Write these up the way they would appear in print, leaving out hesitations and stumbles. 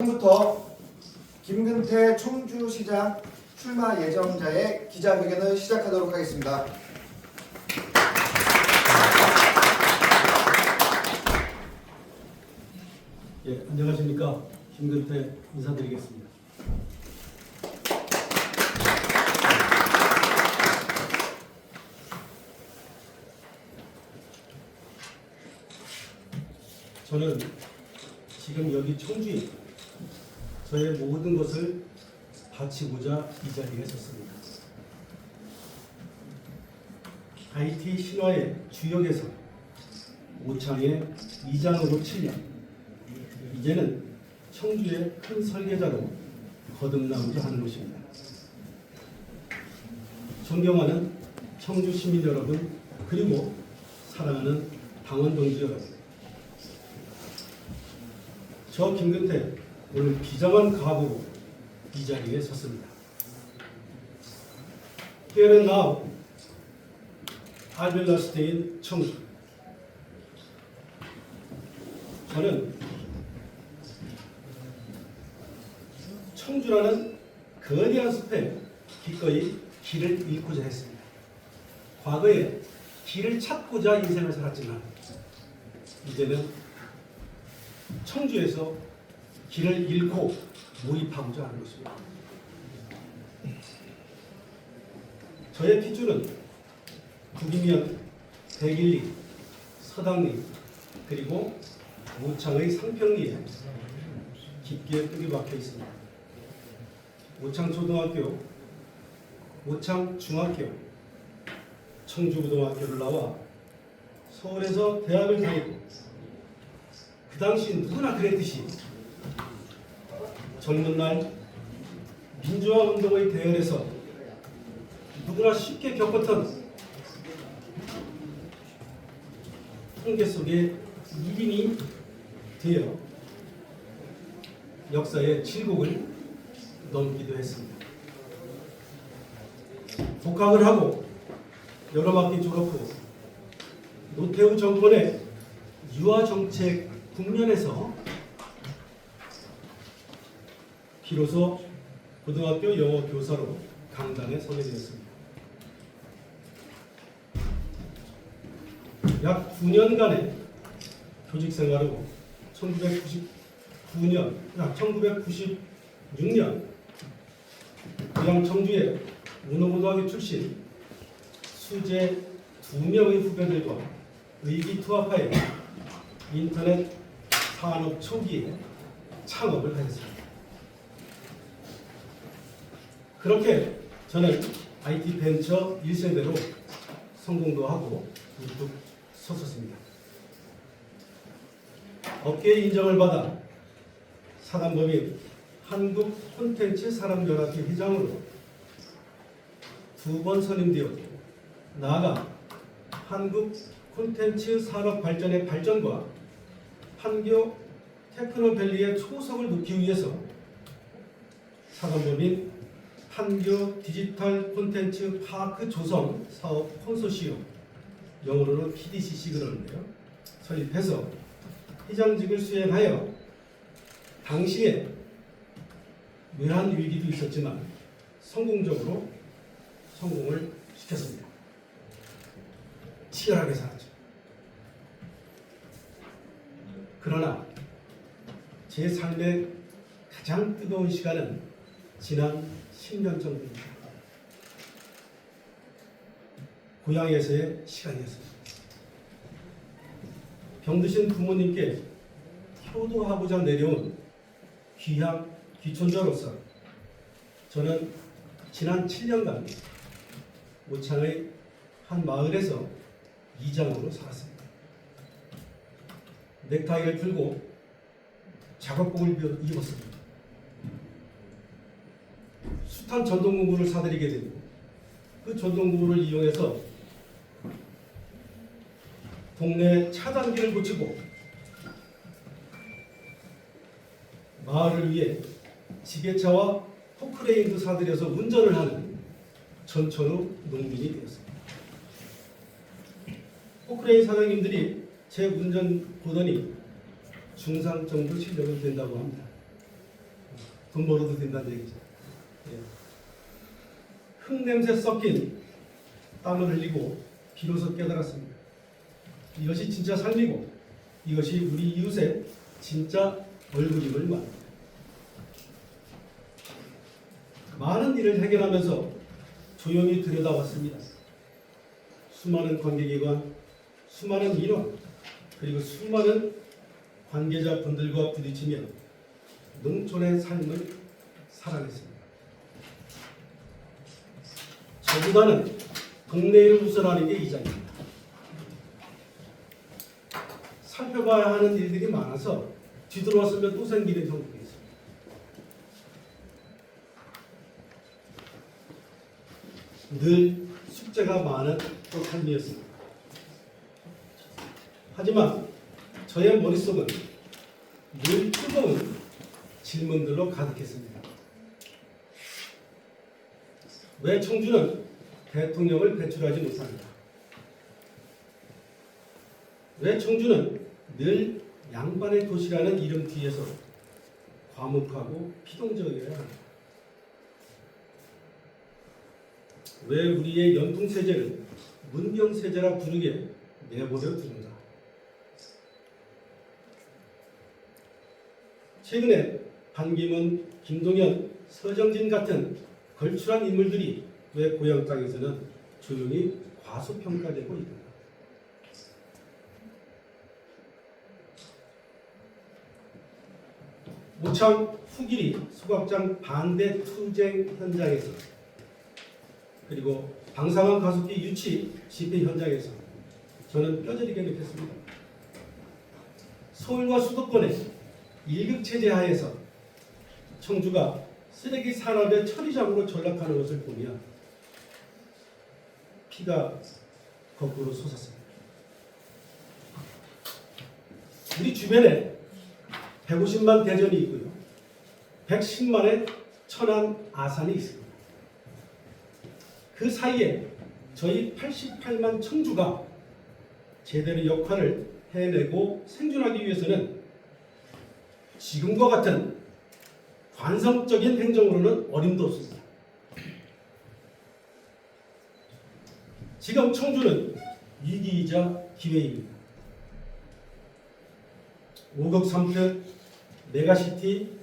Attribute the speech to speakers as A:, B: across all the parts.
A: 지금부터 김근태 청주시장 출마 예정자의 기자회견을 시작하도록 하겠습니다.
B: 예, 안녕하십니까. 김근태 인사드리겠습니다. 저는 지금 여기 청주에 저의 모든 것을 바치고자 이 자리에 섰습니다. IT 신화의 주역에서 오창의 이장으로 7년, 이제는 청주의 큰 설계자로 거듭나고자 하는 것입니다. 존경하는 청주 시민 여러분, 그리고 사랑하는 당원 동지 여러분, 저 김근태 오늘 비장한 각오로 이 자리에 섰습니다. Here and now, I will not stay in 청주. 저는 청주라는 거대한 숲에 기꺼이 길을 잃고자 했습니다. 과거에 길을 찾고자 인생을 살았지만 이제는 청주에서 길을 잃고 몰입하고자 하는 것입니다. 저의 핏줄은 북이면 백일리, 서당리, 그리고 오창의 상평리에 깊게 뿌리 박혀 있습니다. 오창초등학교, 오창중학교, 청주고등학교를 나와 서울에서 대학을 다니고 그 당시 누구나 그랬듯이 젊은 날 민주화운동의 대열에서 누구나 쉽게 겪었던 통계 속에 1인이 되어 역사의 칠곡을 넘기도 했습니다. 복학을 하고 여러 학기 졸업 후 노태우 정권의 유아정책 국면에서 비로소 고등학교 영어 교사로 강단에 서게 되었습니다. 약 9년간의 교직 생활 후 1996년 고향 청주의 문호고등학교 출신 수재 2명의 후배들과 의기투합하여 인터넷 산업 초기에 창업을 하였습니다. 그렇게 저는 IT 벤처 1세대로 성공도 하고 우뚝 섰었습니다. 업계의 인정을 받아 사단법인 한국 콘텐츠 산업연합회 회장으로 2번 선임되었고, 나아가 한국 콘텐츠 산업 발전의 발전과 판교 테크노밸리의 초석을 놓기 위해서 사단법인 판교 디지털 콘텐츠 파크 조성 사업 콘소시엄, 영어로는 PDCC 그러는데요, 설립해서 회장직을 수행하여 당시에 외환 위기도 있었지만 성공적으로 성공을 시켰습니다. 치열하게 살았죠. 그러나 제 삶의 가장 뜨거운 시간은 지난 10년 전입니다. 고향에서의 시간이었습니다. 병드신 부모님께 효도하고자 내려온 귀향 귀촌자로서 저는 지난 7년간 오창의 한 마을에서 이장으로 살았습니다. 넥타이를 풀고 작업복을 입었습니다. 숱한 전동공구를 사들이게 되고 그 전동공구를 이용해서 동네 차단기를 고치고 마을을 위해 지게차와 포크레인도 사들여서 운전을 하는 전천후 농민이 되었습니다. 포크레인 사장님들이 제 운전 보더니 중상 정도 실력은 된다고 합니다. 돈 벌어도 된다는 얘기죠. 예. 흙냄새 섞인 땀을 흘리고 비로소 깨달았습니다. 이것이 진짜 삶이고 이것이 우리 이웃의 진짜 얼굴임을 말합니다. 많은 일을 해결하면서 조용히 들여다봤습니다. 수많은 관계기관, 수많은 인원, 그리고 수많은 관계자분들과 부딪히며 농촌의 삶을 살아냈습니다. 저보다는 동네를 우선하는 게 이장입니다. 살펴봐야 하는 일들이 많아서 뒤돌아서면 또 생기는 형국이 있습니다. 늘 숙제가 많은 삶이었습니다. 하지만 저의 머릿속은 늘 뜨거운 질문들로 가득했습니다. 왜 청주는 대통령을 배출하지 못합니다? 왜 청주는 늘 양반의 도시라는 이름 뒤에서 과묵하고 피동적이어야 합니다? 왜 우리의 연통세제를 문경세제라 부르게 내버려 두는가? 최근에 반기문, 김동연, 서정진 같은 걸출한 인물들이 왜 고향 땅에서는 조용히 과소평가되고 있는가? 모창 후기리 소각장 반대 투쟁 현장에서 그리고 방상환 가습기 유치 집회 현장에서 저는 뼈저리게 느꼈습니다. 서울과 수도권의 일극체제 하에서 청주가 쓰레기 산업의 처리장으로 전락하는 것을 보며 피가 거꾸로 솟았습니다. 우리 주변에 150만 대전이 있고요. 110만의 천안 아산이 있습니다. 그 사이에 저희 88만 청주가 제대로 역할을 해내고 생존하기 위해서는 지금과 같은 관성적인 행정으로는 어림도 없습니다. 지금 청주는 위기이자 기회입니다. 5급 3표, 메가시티,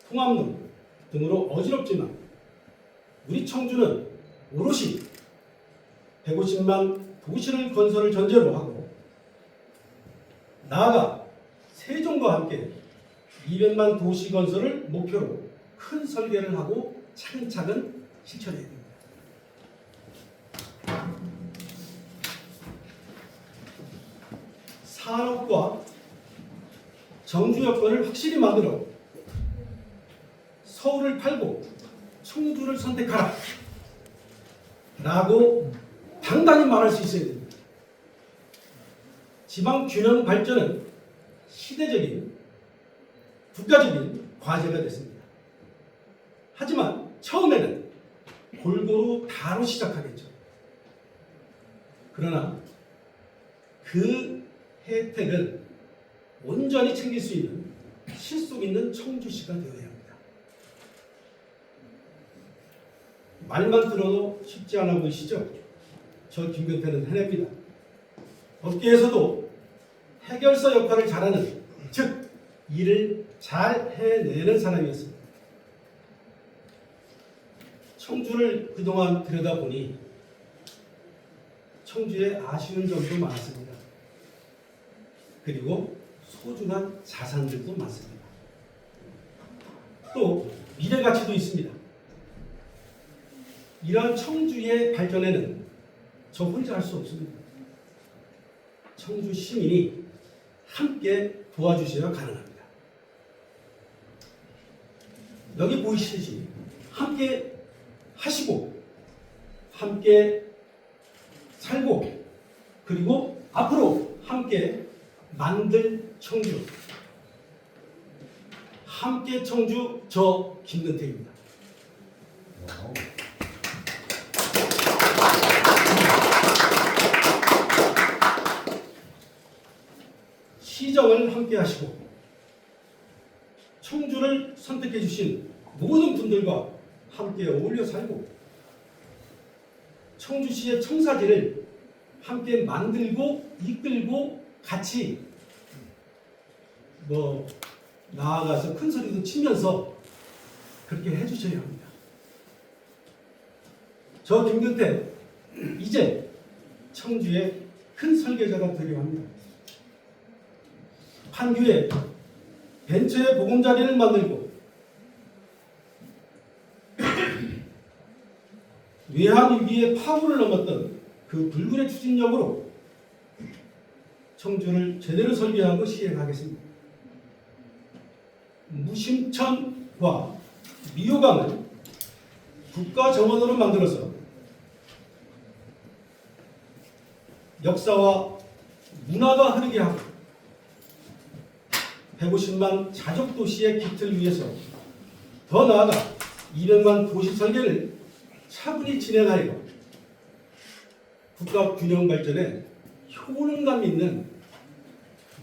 B: 통합론 등으로 어지럽지만 우리 청주는 오롯이 150만 도시를 건설을 전제로 하고 나아가 세종과 함께 200만 도시 건설을 목표로 큰 설계를 하고 차근차근 실천해야 됩니다. 산업과 정주 여건을 확실히 만들어 서울을 팔고 청주를 선택하라 라고 당당히 말할 수 있어야 됩니다. 지방 균형 발전은 시대적인 국가적인 과제가 됐습니다. 하지만 처음에는 골고루 다로 시작하겠죠. 그러나 그 혜택을 온전히 챙길 수 있는 실속 있는 청주시가 되어야 합니다. 말만 들어도 쉽지 않아 보이시죠? 저 김근태는 해냅니다. 업계에서도 해결사 역할을 잘하는, 즉 일을 잘 해내는 사람이었습니다. 청주를 그동안 들여다보니 청주에 아쉬운 점도 많았습니다. 그리고 소중한 자산들도 많습니다. 또 미래 가치도 있습니다. 이러한 청주의 발전에는 저 혼자 할 수 없습니다. 청주 시민이 함께 도와주셔야 가능합니다. 여기 보이시듯이 함께 하시고 함께 살고 그리고 앞으로 함께 만들 청주, 함께 청주, 저 김근태입니다. 시정을 함께 하시고 청주를 선택해 주신 모든 분들과 함께 어울려 살고 청주시의 청사진을 함께 만들고 이끌고 같이 나아가서 큰 소리도 치면서 그렇게 해주셔야 합니다. 저 김근태 이제 청주의 큰 설계자가 되려 합니다. 판교에 벤처의 보금자리를 만들고 외환 위기의 파고를 넘었던 그 불굴의 추진력으로 청주를 제대로 설계하고 시행하겠습니다. 무심천과 미호강을 국가 정원으로 만들어서 역사와 문화가 흐르게 하고 150만 자족 도시의 기틀 위에서 더 나아가 200만 도시 설계를 차분히 진행하여 국가 균형 발전에 효능감 있는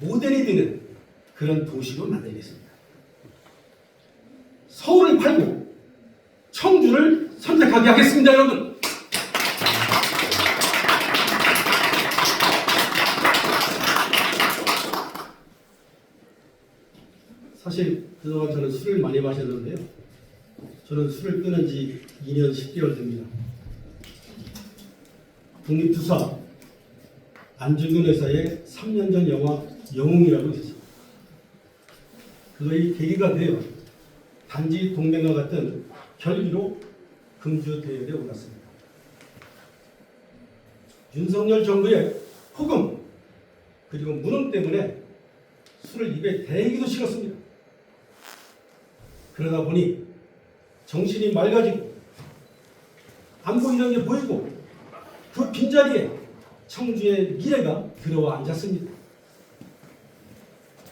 B: 모델이 되는 그런 도시로 만들겠습니다. 서울을 팔고 청주를 선택하게 하겠습니다, 여러분. 사실 그동안 저는 술을 많이 마셨는데요. 저는 술을 끊은 지 2년 10개월 됩니다. 독립투사 안중근 의사의 3년 전 영화 영웅이라고 있었습니다. 그의 계기가 되어 단지 동맹과 같은 결기로 금주 대열에 올랐습니다. 윤석열 정부의 폭음 그리고 무능 때문에 술을 입에 대기도 싫었습니다. 그러다 보니 정신이 맑아지고 안 보이는 게 보이고 그 빈자리에 청주의 미래가 들어와 앉았습니다.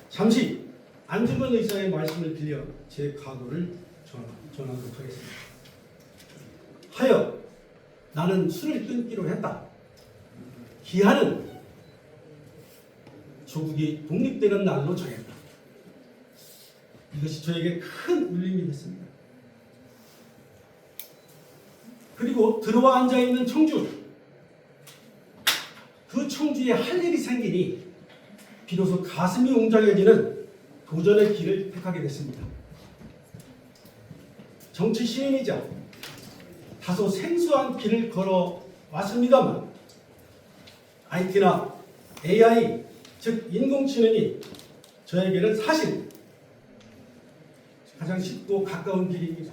B: 잠시 안중근 의사의 말씀을 빌려 제 각오를 전하도록 하겠습니다. 하여 나는 술을 끊기로 했다. 기한은 조국이 독립되는 날로 정했다. 이것이 저에게 큰 울림이 됐습니다. 그리고 들어와 앉아있는 청주, 그 청주에 할 일이 생기니 비로소 가슴이 웅장해지는 도전의 길을 택하게 됐습니다. 정치 시인이자 다소 생소한 길을 걸어왔습니다만 IT나 AI, 즉 인공지능이 저에게는 사실 가장 쉽고 가까운 길입니다.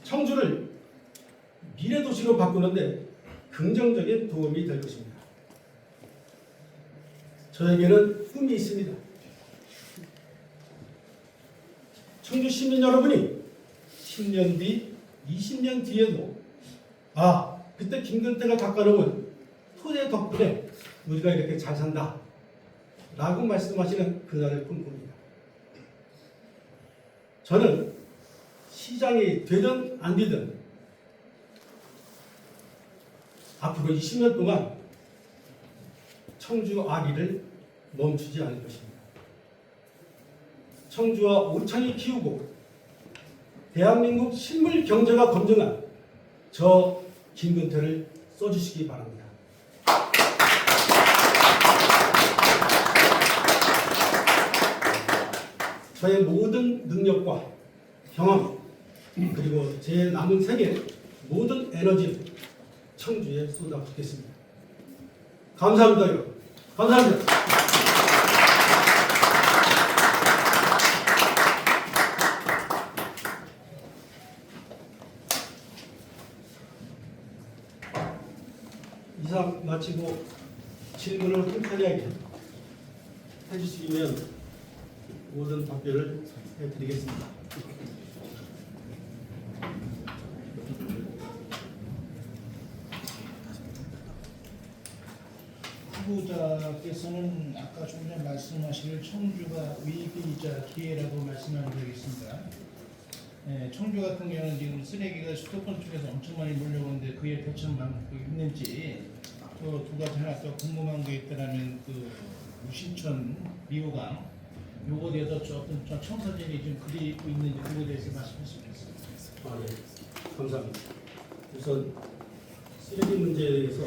B: 청주를 미래도시로 바꾸는데 긍정적인 도움이 될 것입니다. 저에게는 꿈이 있습니다. 청주 시민 여러분이 10년 뒤, 20년 뒤에도 그때 김근태가 닦아놓은 토대 덕분에 우리가 이렇게 잘 산다 라고 말씀하시는 그날을 꿈꿉니다. 저는 시장이 되든 안 되든 앞으로 20년 동안 청주 아리를 멈추지 않을 것입니다. 청주와 오창이 키우고 대한민국 식물 경제가 검증한 저 김근태를 써주시기 바랍니다. 저의 모든 능력과 경험 그리고 제 남은 생의 모든 에너지를 청주에 쏟아붓겠습니다. 감사합니다, 여러분. 감사합니다. 이상 마치고 질문을 끈끈하게 해주시면 모든 답변을 해드리겠습니다.
C: 후보자께서는 아까 좀 전에 말씀하신 청주가 위기이자 기회라고 말씀한 적이 있습니다. 청주 같은 경우는 지금 쓰레기가 수도권 쪽에서 엄청 많이 몰려오는데 그에 대처 방법이 있는지 또 두 가지 하나 더 궁금한 게 있다면 우시천 미호강 요거에 대해서 어떤 청사진이 지금 그리고 있는지 그거에 대해서 말씀해 주시겠습니다.
B: 네, 감사합니다. 우선 쓰레기 문제에 대해서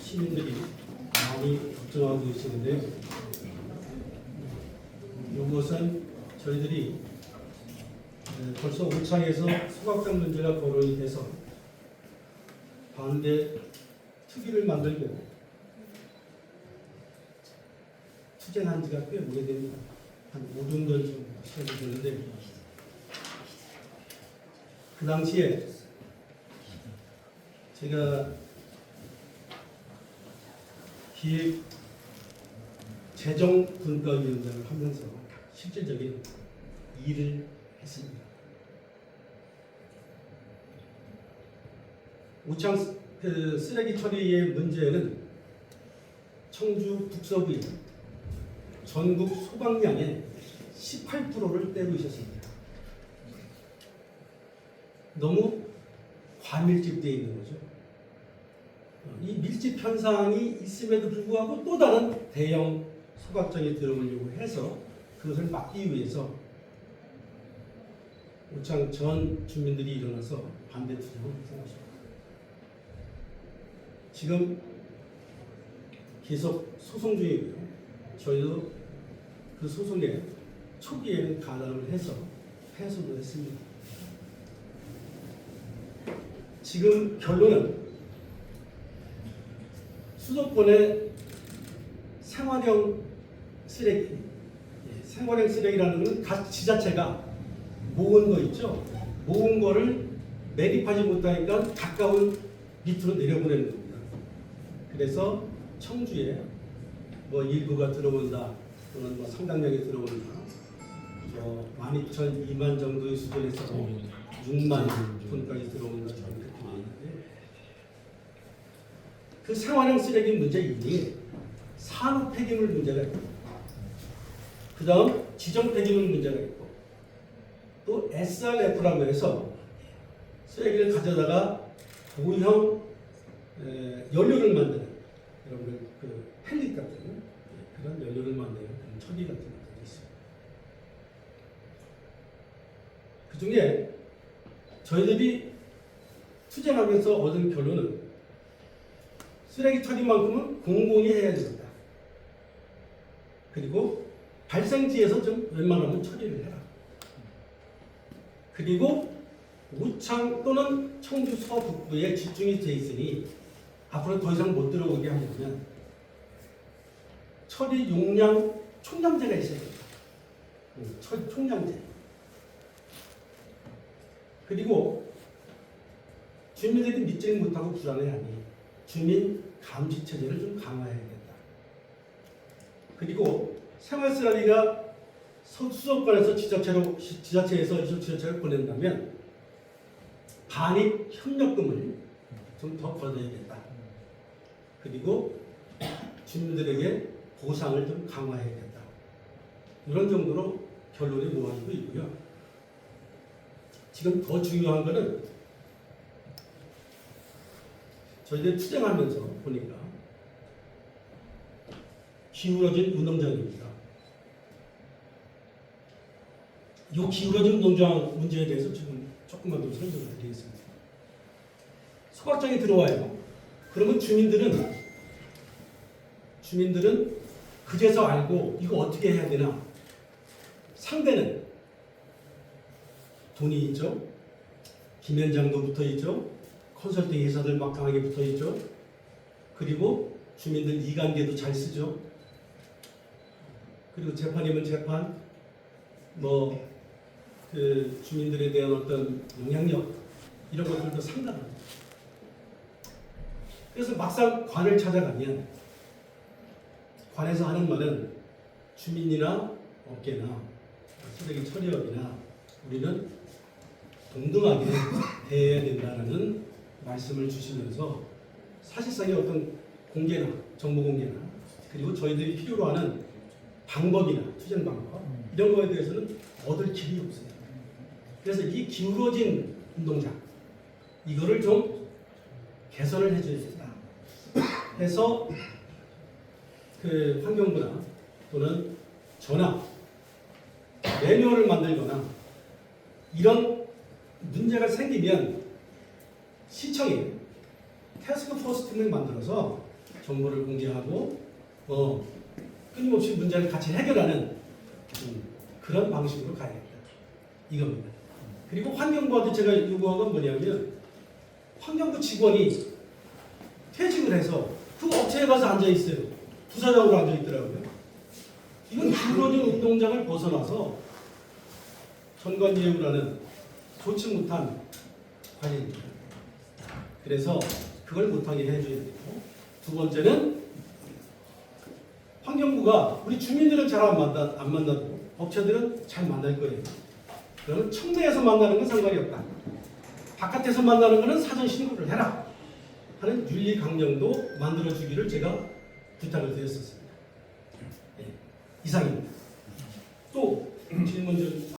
B: 시민들이 많이 걱정하고 계시는데 이것은 저희들이 벌써 오창에서 소각장 문제가 거론이 돼서 반대 특위를 만들고 투쟁한 지가 꽤 오래됩니다. 한 5년 전 시간이 됐는데 그 당시에 제가 기획 재정분과위원장을 하면서 실질적인 일을 했습니다. 오창 쓰레기 처리의 문제는 청주 북서부의 전국 소각량의 18%를 빼놓으셨습니다. 너무 과밀집되어 있는 거죠. 이 밀집 현상이 있음에도 불구하고 또 다른 대형 소각장이 들어오려고 해서 그것을 막기 위해서 오창 전 주민들이 일어나서 반대 투쟁을 했던 것입니다. 지금 계속 소송 중이고요. 저희도 그 소송에 초기에는 가담을 해서 패소도 했습니다. 지금 결론은 수도권의 생활형 쓰레기, 생활형 쓰레기라는 것은 각 지자체가 모은 거 있죠. 모은 거를 매립하지 못하니까 가까운 밑으로 내려보내는 겁니다. 그래서 청주에 뭐 일부가 들어온다 또는 뭐 상당량이 들어온다 12,000, 2만 정도의 수준에서 6만 톤까지 들어온다 저는 그렇게 되어 있는데 그 생활형 쓰레기 문제 이외에 산업 폐기물 문제가 있고 그 다음 지정 폐기물 문제가 있고 또 SRF라고 해서 쓰레기를 가져다가 고형 연료를 만드는 여러분들 그 펠릿 같은 그런 연료를 만드는 그런 처리 같은 것들이 있습니다. 그 중에 저희들이 투쟁하면서 얻은 결론은 쓰레기 처리만큼은 공공이 해야 된다. 그리고 발생지에서 좀 웬만하면 처리를 해라. 그리고 오창 또는 청주 서북부에 집중이 돼 있으니 앞으로 더 이상 못 들어오게 하려면 처리 용량 총량제가 있어야 됩니다. 처리 총량제. 그리고 주민들이 믿지 못하고 불안해하니 주민 감시 체제를 좀 강화해야겠다. 그리고 생활 쓰레기가 수도권에서 지자체에서 지자체를 보낸다면 반입 협력금을 좀 더 걷어야겠다. 그리고 주민들에게 보상을 좀 강화해야겠다. 이런 정도로 결론이 모아지고 있고요. 지금 더 중요한 것은 저희들이 투쟁하면서 보니까 기울어진 운동장입니다. 이 기울어진 운동장 문제에 대해서 지금 조금만 더 설명을 드리겠습니다. 소각장이 들어와요. 그러면 주민들은 그제서 알고 이거 어떻게 해야 되나. 상대는 돈이 있죠. 김현장도 붙어 있죠. 컨설팅 회사들 막강하게 붙어 있죠. 그리고 주민들 이관계도 잘 쓰죠. 그리고 재판이면 재판, 그 주민들에 대한 어떤 영향력 이런 것들도 상당합니다. 그래서 막상 관을 찾아가면 관에서 하는 말은 주민이나 업계나 쓰레기 처리업이나 우리는 동등하게 대해야 된다는 말씀을 주시면서 사실상의 어떤 공개나 정보 공개나 그리고 저희들이 필요로 하는 방법이나 투쟁 방법 이런 거에 대해서는 얻을 길이 없어요. 그래서 이 기울어진 운동장 이거를 좀 개선을 해줘야 된다 해서 그 환경부나 또는 전화 매뉴얼을 만들거나 이런 문제가 생기면 시청이 태스크포스 팀을 만들어서 정보를 공개하고 끊임없이 문제를 같이 해결하는 그런 방식으로 가야겠다 이겁니다. 그리고 환경부한테 제가 요구한 건 뭐냐면 환경부 직원이 퇴직을 해서 그 업체에 가서 앉아 있어요. 부사장으로 앉아 있더라고요. 이건 주거진 운동장을 벗어나서 전관예우라는 좋지 못한 관행입니다. 그래서 그걸 못하게 해줘야 되고, 두 번째는 환경부가 우리 주민들은 잘 안 만나도 업체들은 잘 만날 거예요. 그러면 청내에서 만나는 건 상관이 없다. 바깥에서 만나는 것은 사전 신고를 해라 하는 윤리 강령도 만들어주기를 제가 부탁을 드렸었습니다. 네, 이상입니다. 또 질문 좀